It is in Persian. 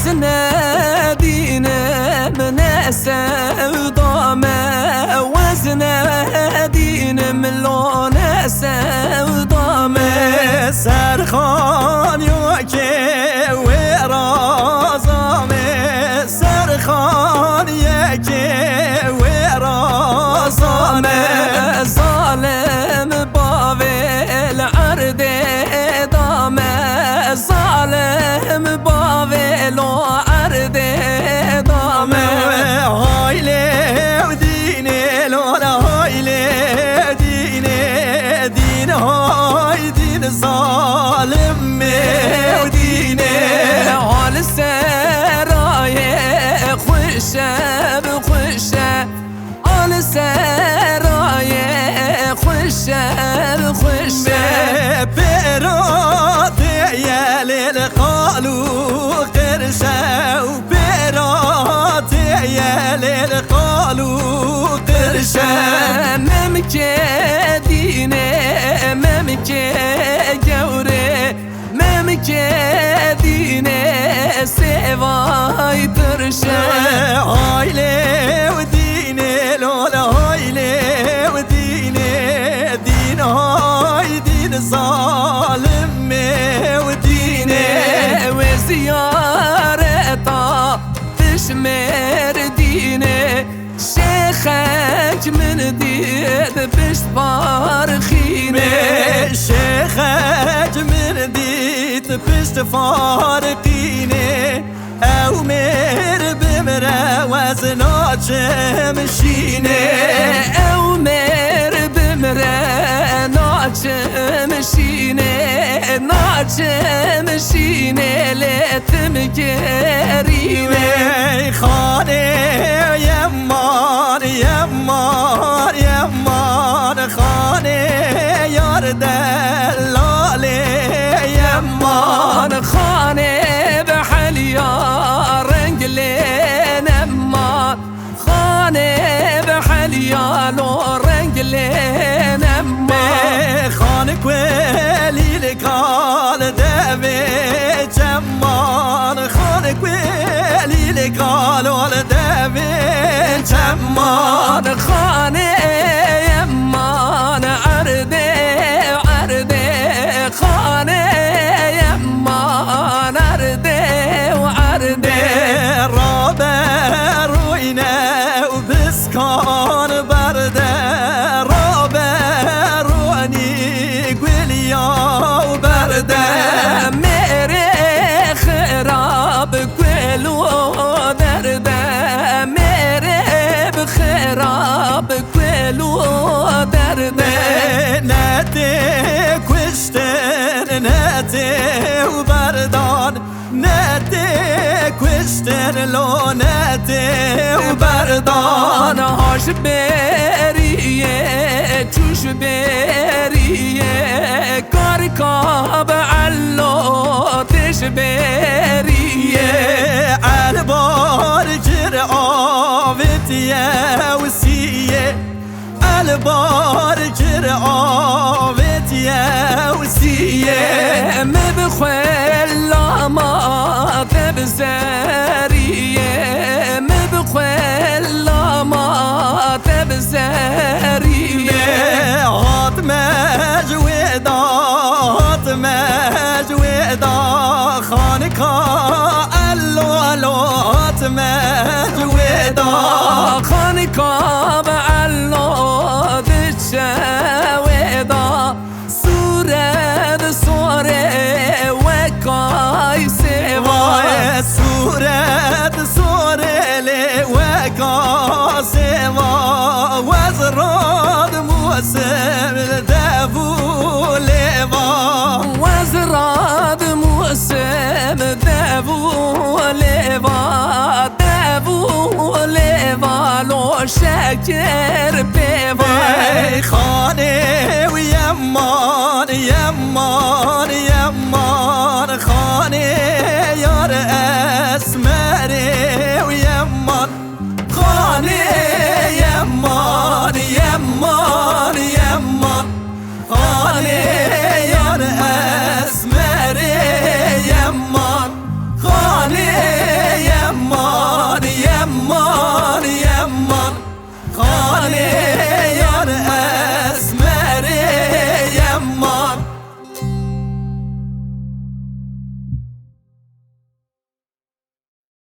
وزنا دينا من سودامه وزنا دينا من لون سودامه سرخان یکی ورازامه سرخان یکی ورازامه ظالم باویل عرد دامه ظالم باویل عرد دامه هایله و دینه لولا هایله دینه دین های دین ظالم و دینه حال سرای خوشه بخوشه حال سرای خوشه بخوشه برات یلیل قالو قرشه و برات یلیل قالو قرشه ممکه دینه ممکه گوره ممکه دینه سوای ترشه هایله و دینه لولا هایله و دینه دین های دین ظالم و دینه و زیارتا بشمر دینه شیخک من دید بشت فارخینه شیخک من دید بشت فارقینه او مر بمره وزناچه مشینه او مر بمره ناچه مشینه ناچه مشینه لتم گرینه خانه یمان یمان یمان خانه یار دلاله یمان خانه به حلیا رنگ لنمان خانه به حلیا لو رنگ لنمان خانه کولی لکال دوی چمان خانه کولی لکال دوی چمان خانه یمان عرده عرده خانه یمان عرده و عرده رابر روینه و بسکان برده رابر روینی گلیا و برده میره خراب گلو درده میره بخراب گلو درده نده کشتن نده و بردان نده کشتن لو نده و بردان هاش بریه چوش بریه کار کاب علو تش بریه البار جر آوتیه وسیه البار جر آوتیه وسیه مبخل ما تبزریه مبخل ما تبزریه هات مجودا هات مجودا خانکا الو الو هات مجودا خانکا بعلو دشویدا سورد سوره وکای سوا سورت سوره لوکا سوا وزراد موسم دفو لوا وزراد موسم دفو لوا دفو لوا لو شکر پیوا خانه و یمان یمان یمان خانه یار اسمره و یمان خانه یمان یمان یمان خانه یار اسمره یمان خانه يمان